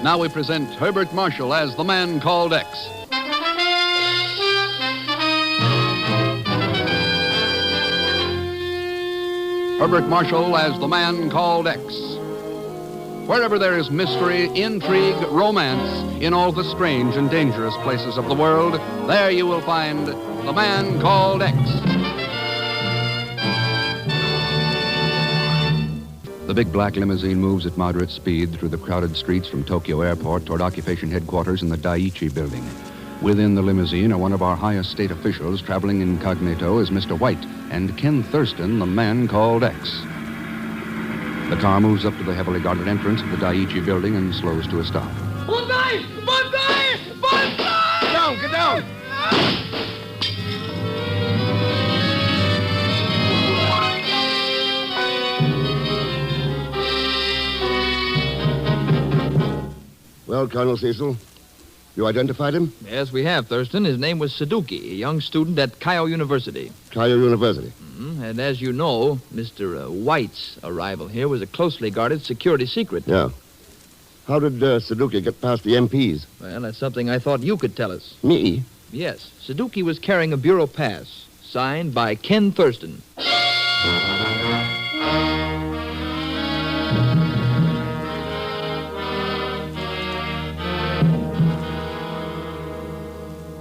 Now we present Herbert Marshall as the man called X. Herbert Marshall as the man called X. Wherever there is mystery, intrigue, romance, in all the strange and dangerous places of the world, there you will find the man called X. The big black limousine moves at moderate speed through the crowded streets from Tokyo Airport toward occupation headquarters in the Daiichi building. Within the limousine are one of our highest state officials traveling incognito is Mr. White and Ken Thurston, the man called X. The car moves up to the heavily guarded entrance of the Daiichi building and slows to a stop. Bandai! Bandai! Bandai! Get down! Well, Colonel Cecil, you identified him? Yes, we have, Thurston. His name was Suzuki, a young student at Keio University. Keio University. And as you know, Mr. White's arrival here was a closely guarded security secret. Yeah. How did Suzuki get past the MPs? Well, that's something I thought you could tell us. Me? Yes, Suzuki was carrying a bureau pass, signed by Ken Thurston.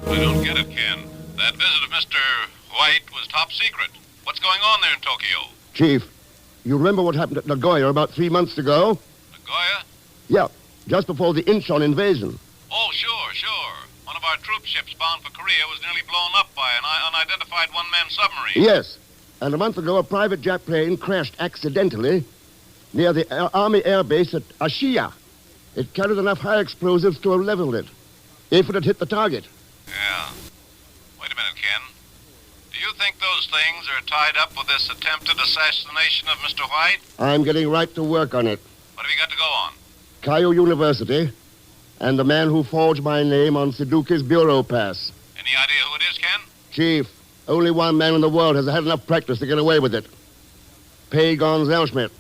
I don't get it, Ken. That visit of Mr. White was top secret. What's going on there in Tokyo? Chief, you remember what happened at Nagoya about 3 months ago? Nagoya? Yeah, just before the Incheon invasion. Oh, sure. One of our troop ships bound for Korea was nearly blown up by an unidentified one-man submarine. Yes, and a month ago a private jet plane crashed accidentally near the Army Air Base at Ashiya. It carried enough high explosives to have leveled it, if it had hit the target. Yeah. Wait a minute, Ken. Do you think those things are tied up with this attempted assassination of Mr. White? I'm getting right to work on it. What have you got to go on? Keio University and the man who forged my name on Suzuki's bureau pass. Any idea who it is, Ken? Chief, only one man in the world has had enough practice to get away with it. Pagon Zellschmidt.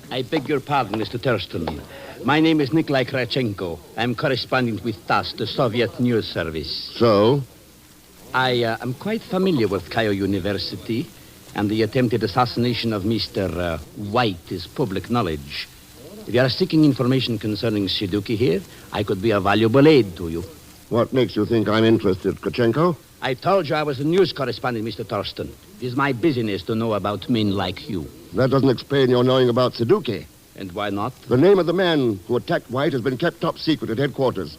I beg your pardon, Mr. Thurston. My name is Nikolai Krachenko. I'm correspondent with TASS, the Soviet News Service. So? I am quite familiar with Keio University, and the attempted assassination of Mr. White is public knowledge. If you are seeking information concerning Suzuki here, I could be a valuable aid to you. What makes you think I'm interested, Krachenko? I told you I was a news correspondent, Mr. Thurston. It is my business to know about men like you. That doesn't explain your knowing about Suzuki. And why not? The name of the man who attacked White has been kept top secret at headquarters.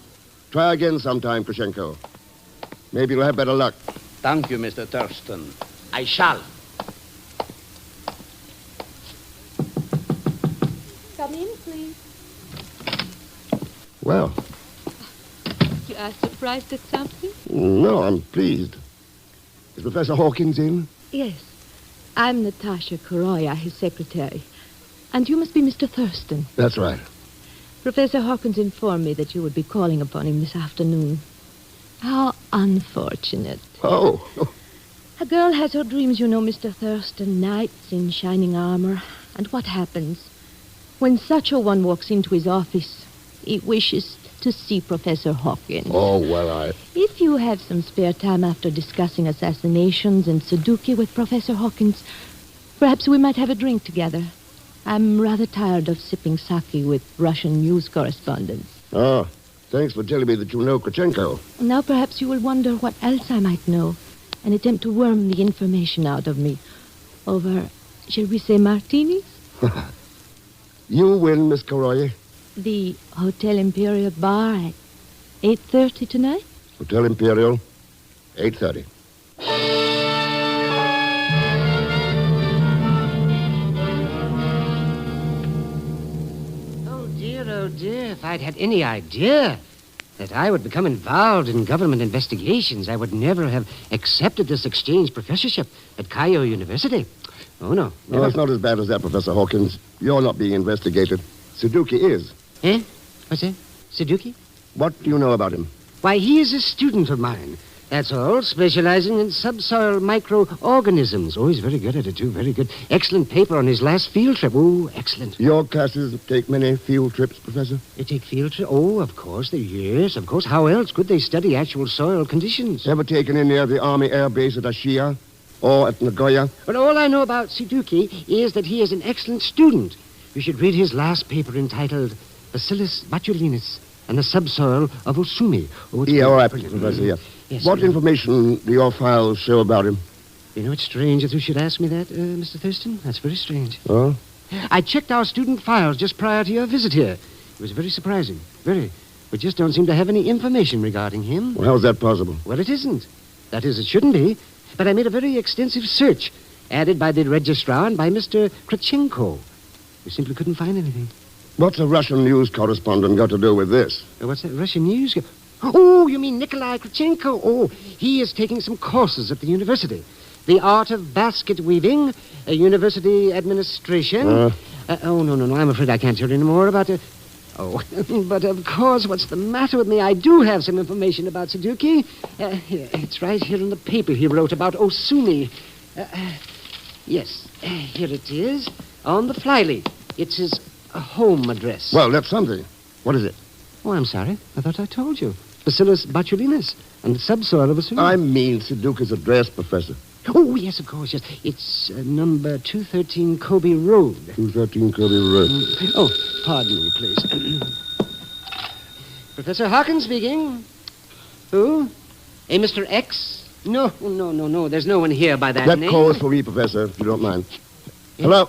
Try again sometime, Krachenko. Maybe you'll have better luck. Thank you, Mr. Thurston. I shall. Come in, please. Well, You are surprised at something? no, I'm pleased. Is Professor Hawkins in? Yes. I'm Natasha Koroya, his secretary. And you must be Mr. Thurston. That's right. Professor Hawkins informed me that you would be calling upon him this afternoon. How unfortunate. Oh. A girl has her dreams, you know, Mr. Thurston. Knights in shining armor. And what happens? When such a one walks into his office, he wishes to see Professor Hawkins. Oh, well, If you have some spare time after discussing assassinations and Suzuki with Professor Hawkins, perhaps we might have a drink together. I'm rather tired of sipping sake with Russian news correspondents. Oh, thanks for telling me that you know Krachenko. Now perhaps you will wonder what else I might know and attempt to worm the information out of me over, shall we say, martinis? You win, Miss Koroya. The Hotel Imperial Bar at 8:30 tonight? Hotel Imperial, 8:30. Oh, dear, if I'd had any idea that I would become involved in government investigations, I would never have accepted this exchange professorship at Keio University. Oh, no. No, it's not as bad as that, Professor Hawkins. You're not being investigated. Suzuki is. Eh? What's that? Suzuki? What do you know about him? Why, he is a student of mine. That's all, specializing in subsoil microorganisms. Oh, he's very good at it, too, very good. Excellent paper on his last field trip. Oh, excellent. Your classes take many field trips, Professor? They take field trips? Oh, of course. Yes, of course. How else could they study actual soil conditions? Ever taken in near the Army Air Base at Ashia or at Nagoya? But all I know about Suzuki is that he is an excellent student. You should read his last paper entitled Bacillus botulinus and the Subsoil of Osumi. Oh, Yeah, all right, Professor, yeah. Yes, What information do your files show about him? You know, it's strange that you should ask me that, Mr. Thurston. That's very strange. Oh? I checked our student files just prior to your visit here. It was very surprising. Very. We just don't seem to have any information regarding him. Well, how's that possible? Well, it isn't. That is, it shouldn't be. But I made a very extensive search, added by the registrar and by Mr. Krachenko. We simply couldn't find anything. What's a Russian news correspondent got to do with this? What's that, Russian news? Oh, you mean Nikolai Krachenko? Oh, he is taking some courses at the university. The art of basket weaving, a university administration. Oh, no, I'm afraid I can't tell you any more about it. Oh, but of course, what's the matter with me? I do have some information about Suzuki. Here, it's right here in the paper he wrote about Osumi. Yes, here it is, on the flyleaf. It's his home address. Well, that's something. What is it? Oh, I'm sorry. I thought I told you. Bacillus botulinus and the subsoil of Osumi. I mean Suzuki's address, Professor. Oh, yes, of course, yes. It's number 213 Kobe Road. 213 Kobe Road. Oh, pardon me, please. Professor Hawkins speaking. Who? A Mr. X? No. There's no one here by that That name. calls for me, Professor, if you don't mind. Hello?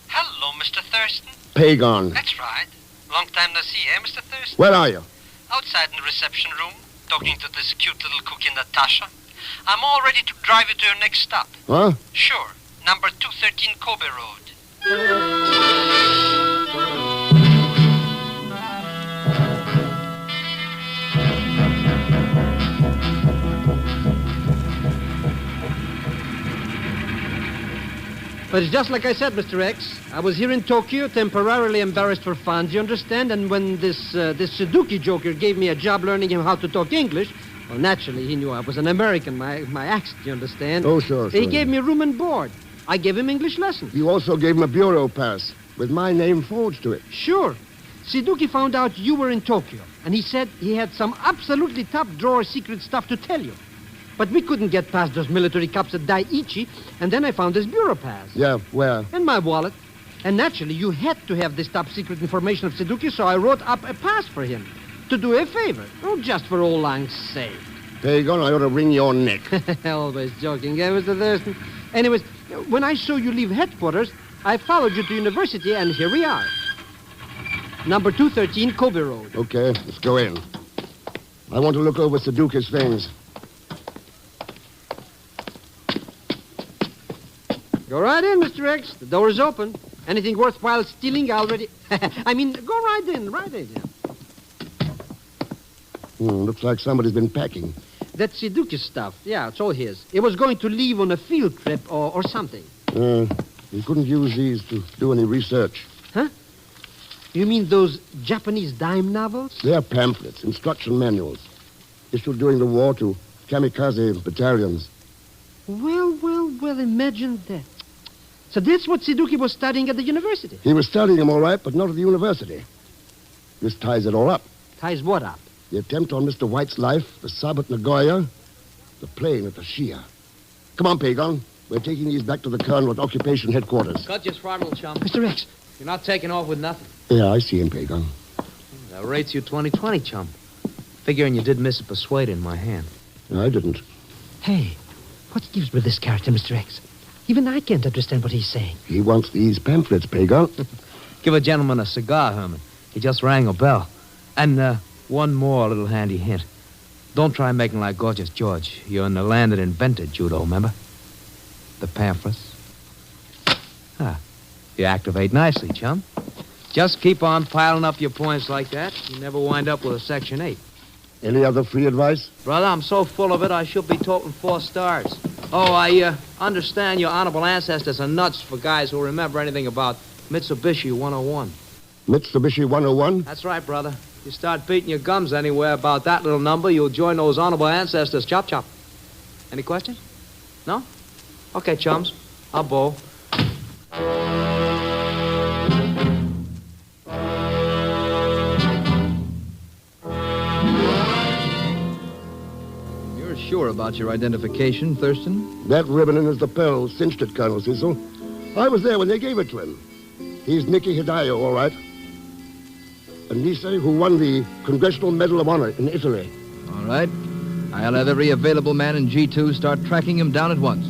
Hello, Mr. Thurston. Pagon. That's right. Long time no see, eh, Mr. Thurston? Where are you? Outside in the reception room, talking to this cute little cookie Natasha. I'm all ready to drive you to your next stop. Huh? Sure. Number 213 Kobe Road. But it's just like I said, Mr. X. I was here in Tokyo, temporarily embarrassed for funds, you understand? And when this Suzuki joker gave me a job learning him how to talk English, well, naturally, he knew I was an American, my accent, you understand? Oh, sure. He gave me room and board. I gave him English lessons. You also gave him a bureau pass with my name forged to it. Sure. Suzuki found out you were in Tokyo, and he said he had some absolutely top-drawer secret stuff to tell you. But we couldn't get past those military cops at Daiichi, and then I found his bureau pass. Yeah, where? And my wallet. And naturally, you had to have this top-secret information of Suzuki, so I wrote up a pass for him. To do a favor. Oh, just for old lang's sake. Pagon, I ought to wring your neck. Always joking, eh, Mr. Thurston? Anyways, when I saw you leave headquarters, I followed you to university, and here we are. Number 213 Kobe Road. Okay, let's go in. I want to look over Suzuki's things. Go right in, Mr. X. The door is open. Anything worthwhile stealing already... I mean, go right in, Looks like somebody's been packing. That Suzuki stuff, yeah, it's all his. It was going to leave on a field trip or something. You couldn't use these to do any research. Huh? You mean those Japanese dime novels? They're pamphlets, instruction manuals, issued during the war to kamikaze battalions. Well, imagine that. So that's what Suzuki was studying at the university? He was studying them all right, but not at the university. This ties it all up. Ties what up? The attempt on Mr. White's life, the sub at Nagoya, the plane at the Shia. Come on, Pagon. We're taking these back to the Colonel at occupation headquarters. Cut your throttle, chum. Mr. X. You're not taking off with nothing. Yeah, I see him, Pagon. That rates you 20-20, chum. Figuring you did miss a persuade in my hand. I didn't. Hey, what's the use with this character, Mr. X? Even I can't understand what he's saying. He wants these pamphlets, Pagon. Give a gentleman a cigar, Herman. He just rang a bell. And, one more little handy hint. Don't try making like Gorgeous George. You're in the land that invented judo, remember? The pamphlets. You activate nicely, chum. Just keep on piling up your points like that. You never wind up with a Section 8. Any other free advice? Brother, I'm so full of it, I should be toting 4 stars. Oh, I understand your honorable ancestors are nuts for guys who remember anything about Mitsubishi 101. Mitsubishi 101? That's right, brother. You start beating your gums anywhere about that little number, you'll join those honorable ancestors. Chop, chop. Any questions? No? Okay, chums. I'll bowl. You're sure about your identification, Thurston? That ribbon in his lapel cinched it, Colonel Cecil. I was there when they gave it to him. He's Nicky Hidayo, all right. And Nise, who won the Congressional Medal of Honor in Italy. All right. I'll have every available man in G2 start tracking him down at once.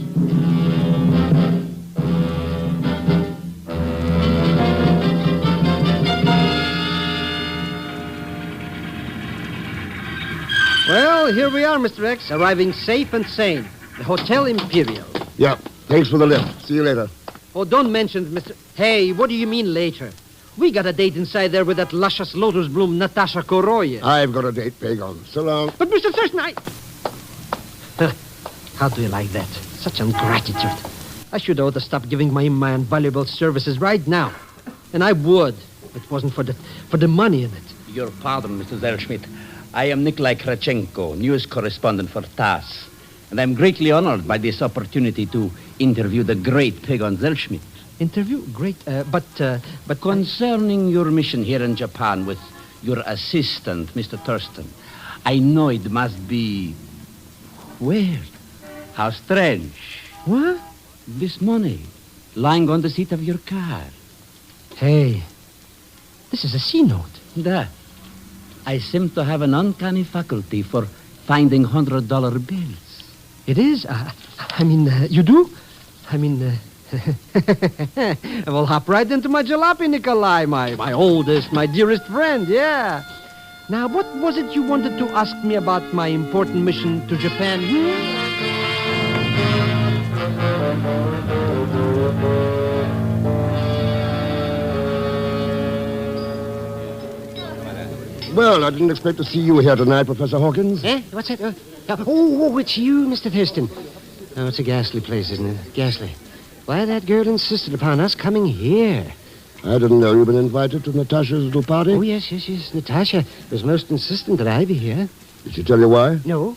Well, here we are, Mr. X, arriving safe and sane. The Hotel Imperial. Yeah, thanks for the lift. See you later. Oh, don't mention it, Mr. Hey, what do you mean later? We got a date inside there with that luscious lotus bloom, Natasha Koroye. I've got a date, Pagon. So long. But, Mr. Thurston, How do you like that? Such ingratitude. I should ought to stop giving my man valuable services right now. And I would, if it wasn't for the money in it. Your pardon, Mr. Zellschmidt. I am Nikolai Krachenko, news correspondent for TASS. And I'm greatly honored by this opportunity to interview the great Pagon Zellschmidt. Interview? Great, but Concerning your mission here in Japan with your assistant, Mr. Thurston, I know it must be weird. How strange. What? This money lying on the seat of your car. Hey, this is a C-note. That. I seem to have an uncanny faculty for finding $100 bills. It is? You do? We'll hop right into my jalopy, Nikolai, my oldest, my dearest friend, yeah. Now, what was it you wanted to ask me about my important mission to Japan? Well, I didn't expect to see you here tonight, Professor Hawkins. Eh? What's that? It's you, Mr. Thurston. Oh, it's a ghastly place, isn't it? Ghastly. Why, that girl insisted upon us coming here. I didn't know you'd been invited to Natasha's little party. Oh, yes. Natasha was most insistent that I be here. Did she tell you why? No.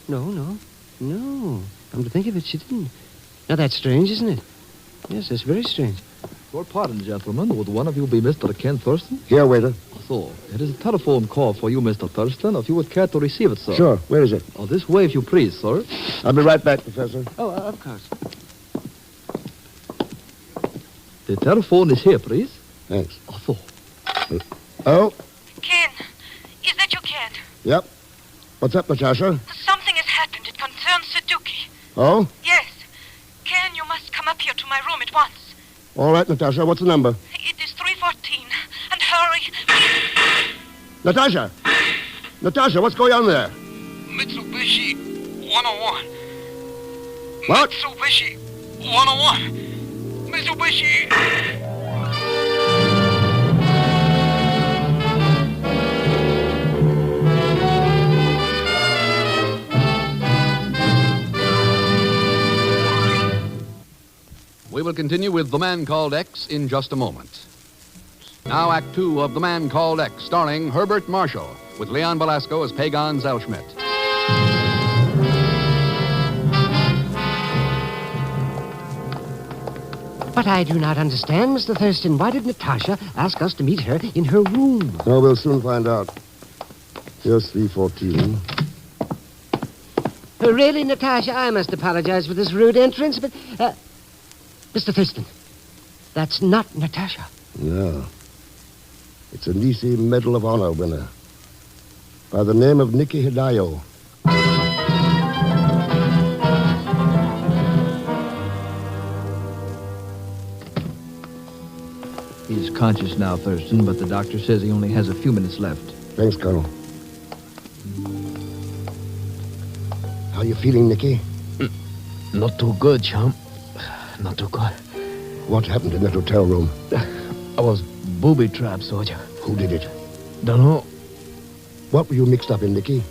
Come to think of it, she didn't. Now, that's strange, isn't it? Yes, that's very strange. Your pardon, gentlemen. Would one of you be Mr. Ken Thurston? Here, waiter. So, it is a telephone call for you, Mr. Thurston, if you would care to receive it, sir. Sure. Where is it? Oh, this way, if you please, sir. I'll be right back, Professor. Oh, of course. The telephone is here, please. Thanks. So. Oh? Ken, is that you, Ken? Yep. What's up, Natasha? Something has happened. It concerns Suzuki. Oh? Yes. Ken, you must come up here to my room at once. All right, Natasha. What's the number? It is 314. And hurry. Natasha! Natasha, what's going on there? Mitsubishi 101. What? Mitsubishi 101. Mitsubishi. We will continue with The Man Called X in just a moment. Now, Act 2 of The Man Called X, starring Herbert Marshall, with Leon Velasco as Pagon Zellschmidt. But I do not understand, Mr. Thurston. Why did Natasha ask us to meet her in her room? Oh, we'll soon find out. Here's 314. Really, Natasha, I must apologize for this rude entrance, but... Mr. Thurston, that's not Natasha. No. It's a Nisi Medal of Honor winner by the name of Nicky Hidayo. He's conscious now, Thurston, but the doctor says he only has a few minutes left. Thanks, Colonel. How you feeling, Nicky? Not too good, chum. Not too good. What happened in that hotel room? I was booby-trapped, soldier. Who did it? Dunno. What were you mixed up in, Nicky?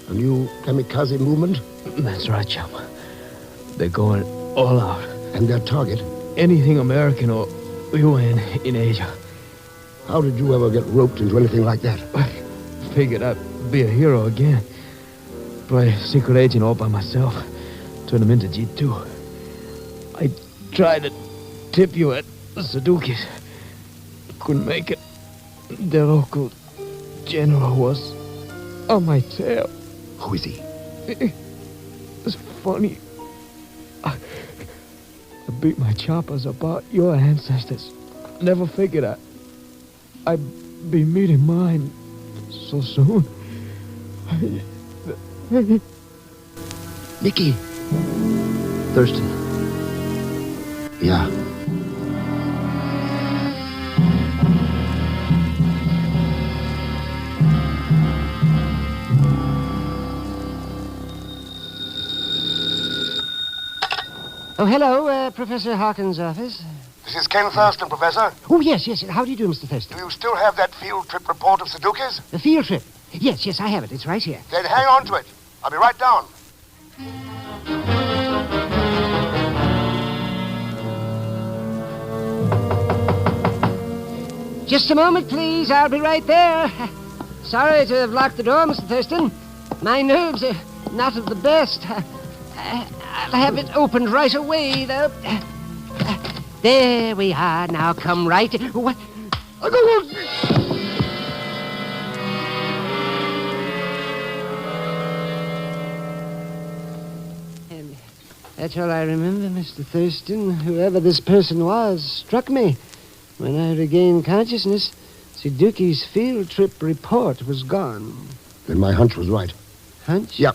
A new kamikaze movement? That's right, chum. They're going all out. And their target? Anything American or UN in Asia. How did you ever get roped into anything like that? figured I'd be a hero again. Play a secret agent all by myself. Turn him into G2. I tried to tip you at the Sadukis. Couldn't make it. The local general was on my tail. Who is he? It's funny. I beat my choppers about your ancestors. Never figured I'd be meeting mine so soon. Nicky. Thurston. Yeah. Oh, hello, Professor Hawkins' office. This is Ken Thurston, Professor. Oh, yes. How do you do, Mr. Thurston? Do you still have that field trip report of Sudokus? The field trip? Yes, I have it. It's right here. Then hang on to it. I'll be right down. Just a moment, please. I'll be right there. Sorry to have locked the door, Mr. Thurston. My nerves are not of the best. I'll have it opened right away, though. There we are. Now come right... What? And that's all I remember, Mr. Thurston. Whoever this person was struck me. When I regained consciousness, Sudoku's field trip report was gone. Then my hunch was right. Hunch? Yeah.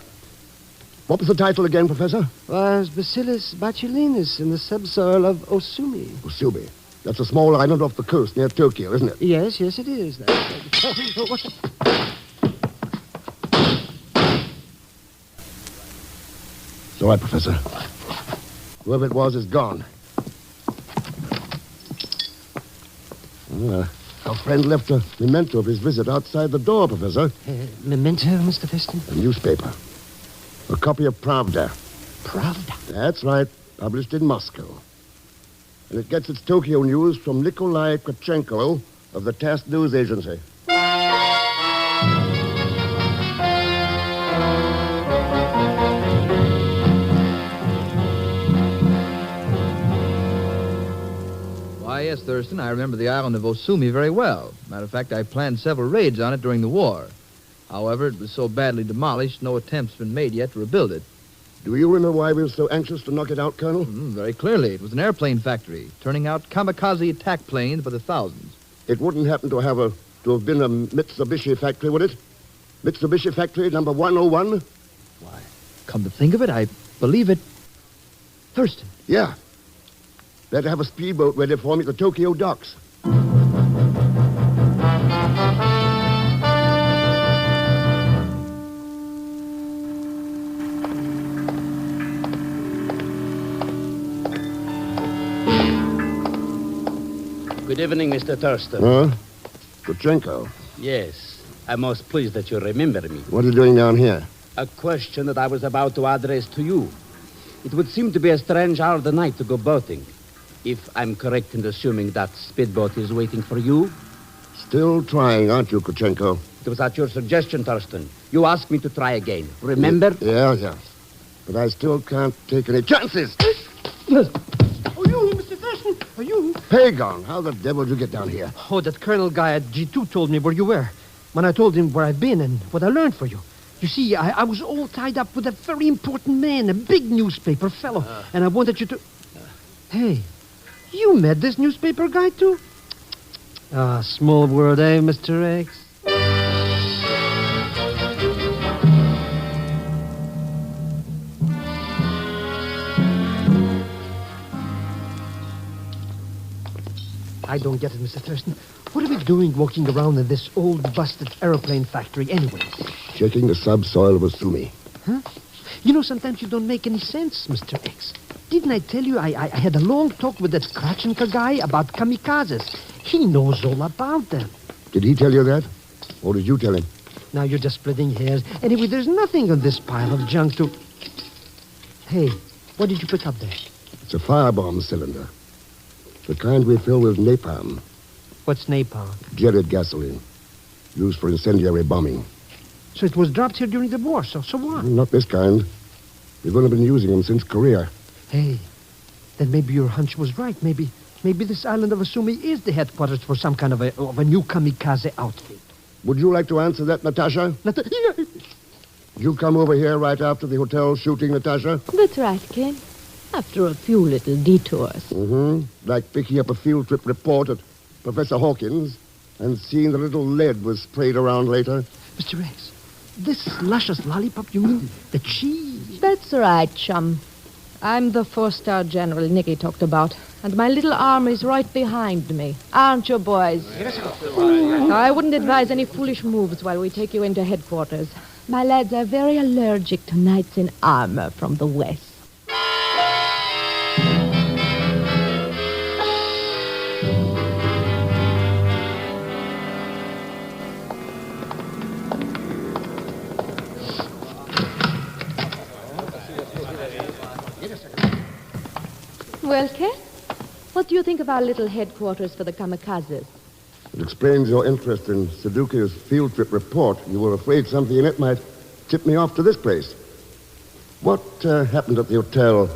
What was the title again, Professor? Was Bacillus botulinus in the subsoil of Osumi. Usumi. That's a small island off the coast near Tokyo, isn't it? Yes, it is. What the... It's all right, Professor. Whoever it was is gone. Our friend left a memento of his visit outside the door, Professor. Memento, Mr. Thurston? A newspaper. A copy of Pravda. Pravda? That's right. Published in Moscow. And it gets its Tokyo news from Nikolai Kravchenko of the TASS News Agency. Why, yes, Thurston, I remember the island of Osumi very well. Matter of fact, I planned several raids on it during the war. However, it was so badly demolished, no attempt's been made yet to rebuild it. Do you remember why we were so anxious to knock it out, Colonel? Very clearly. It was an airplane factory, turning out kamikaze attack planes by the thousands. It wouldn't happen to have been a Mitsubishi factory, would it? Mitsubishi factory number 101? Why, come to think of it, I believe it... Thurston. Yeah. Better have a speedboat ready for me at the Tokyo docks. Good evening, Mr. Thurston. Huh? Kravchenko. Yes. I'm most pleased that you remember me. What are you doing down here? A question that I was about to address to you. It would seem to be a strange hour of the night to go boating. If I'm correct in assuming that speedboat is waiting for you. Still trying, aren't you, Kravchenko? It was at your suggestion, Thurston. You asked me to try again. Remember? Yeah. But I still can't take any chances. Oh, you, Mr. Thurston? Are you? Pagon, how the devil did you get down here? Oh, that colonel guy at G2 told me where you were. When I told him where I've been and what I learned for you. You see, I was all tied up with a very important man, a big newspaper fellow. And I wanted you to... Hey, you met this newspaper guy, too? Ah, small world, eh, Mr. X? I don't get it, Mr. Thurston. What are we doing walking around in this old, busted aeroplane factory anyways? Checking the subsoil of Osumi. Huh? You know, sometimes you don't make any sense, Mr. X. Didn't I tell you I had a long talk with that Kravchenko guy about kamikazes? He knows all about them. Did he tell you that? Or did you tell him? Now you're just splitting hairs. Anyway, there's nothing on this pile of junk to... Hey, what did you pick up there? It's a firebomb cylinder. The kind we fill with napalm. What's napalm? Jetted gasoline. used for incendiary bombing. So it was dropped here during the war, so what? Not this kind. We've only been using them since Korea. Hey, then maybe your hunch was right. Maybe this island of Asumi is the headquarters for some kind of a new kamikaze outfit. Would you like to answer that, Natasha? Did you come over here right after the hotel shooting, Natasha? That's right, Ken. After a few little detours. Mm-hmm. Like picking up a field trip report at Professor Hawkins and seeing the little lead was sprayed around later. Mr. X, this luscious lollipop, you mean the cheese? That's right, chum. I'm the four-star general Nicky talked about, and my little army's right behind me. Aren't you, boys? Now, I wouldn't advise any foolish moves while we take you into headquarters. My lads are very allergic to knights in armor from the west. Well, Ken, what do you think of our little headquarters for the kamikazes? It explains your interest in Suzuki's field trip report. You were afraid something in it might tip me off to this place. What happened at the hotel?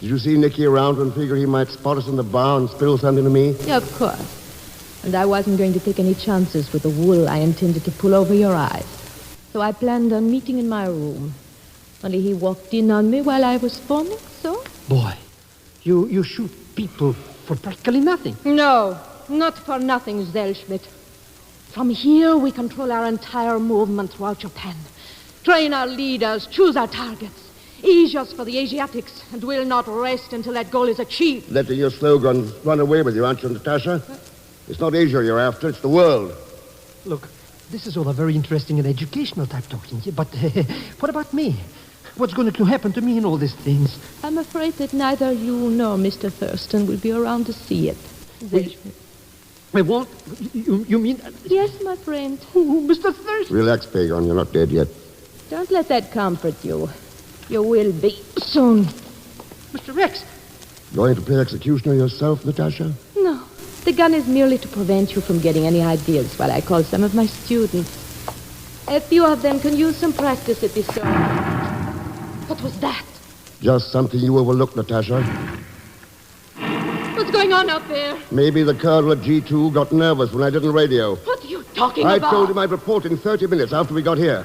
Did you see Nicky around and figure he might spot us in the bar and spill something to me? Yeah, of course. And I wasn't going to take any chances with the wool I intended to pull over your eyes. So I planned on meeting in my room. Only he walked in on me while I was forming, so... Boy, you shoot people for practically nothing. No, not for nothing, Zellschmidt. From here, we control our entire movement throughout Japan. Train our leaders, choose our targets. Ease us for the Asiatics, and we'll not rest until that goal is achieved. Letting your slogans run away with you, aren't you, Natasha? It's not Asia you're after, it's the world. Look, this is all a very interesting and educational type talking, but what about me? What's going to happen to me in all these things? I'm afraid that neither you nor Mr. Thurston will be around to see it. I won't? You mean... Yes, my friend. Mr. Thurston? Relax, Pagon, you're not dead yet. Don't let that comfort you. You will be soon. Mr. Rex? Going to play executioner yourself, Natasha? No. The gun is merely to prevent you from getting any ideas while I call some of my students. A few of them can use some practice at this time. What was that? Just something you overlooked, Natasha. What's going on out there? Maybe the colonel at G2 got nervous when I didn't radio. What are you talking I about? told him I'd report in 30 minutes after we got here.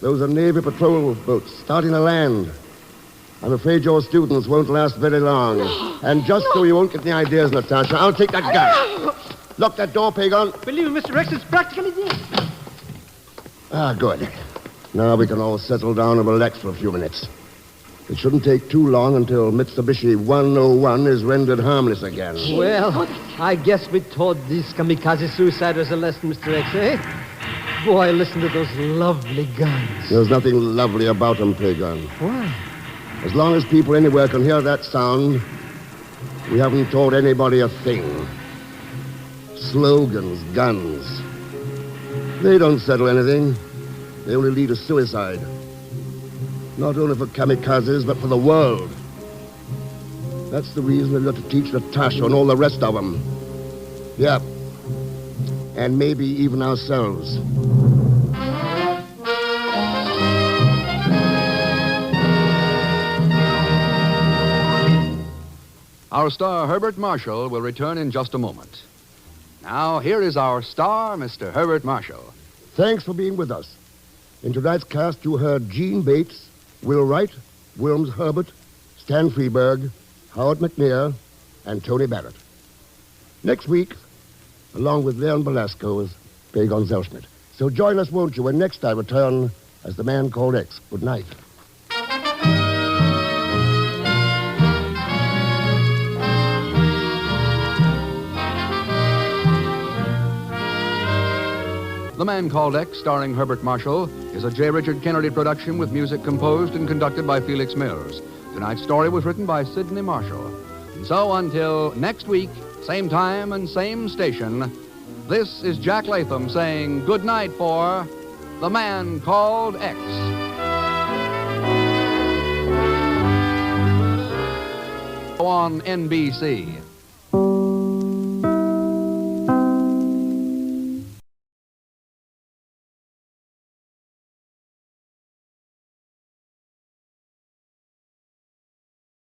Those are Navy patrol boats starting to land. I'm afraid your students won't last very long. No. And just so you won't get any ideas, Natasha, I'll take that gun. No. Lock that door, Pagon. Believe me, Mr. Rex, it's practically dead. Ah, good. Now we can all settle down and relax for a few minutes. It shouldn't take too long until Mitsubishi 101 is rendered harmless again. Well, I guess we taught these kamikaze suiciders a lesson, Mr. X, eh? Boy, listen to those lovely guns. There's nothing lovely about them, Pagon. Why? As long as people anywhere can hear that sound, we haven't taught anybody a thing. Slogans, guns. They don't settle anything. They only lead to suicide. Not only for kamikazes, but for the world. That's the reason we've got to teach Natasha and all the rest of them. Yep. And maybe even ourselves. Our star, Herbert Marshall, will return in just a moment. Now, here is our star, Mr. Herbert Marshall. Thanks for being with us. In tonight's cast, you heard Gene Bates, Will Wright, Wilms Herbert, Stan Freeberg, Howard McNair, and Tony Barrett. Next week, along with Leon Belasco, is Pagon Zellschmidt. So join us, won't you, when next I return as the man called X. Good night. The Man Called X, starring Herbert Marshall, is a J. Richard Kennedy production with music composed and conducted by Felix Mills. Tonight's story was written by Sidney Marshall. And so until next week, same time and same station, this is Jack Latham saying good night for The Man Called X. On NBC.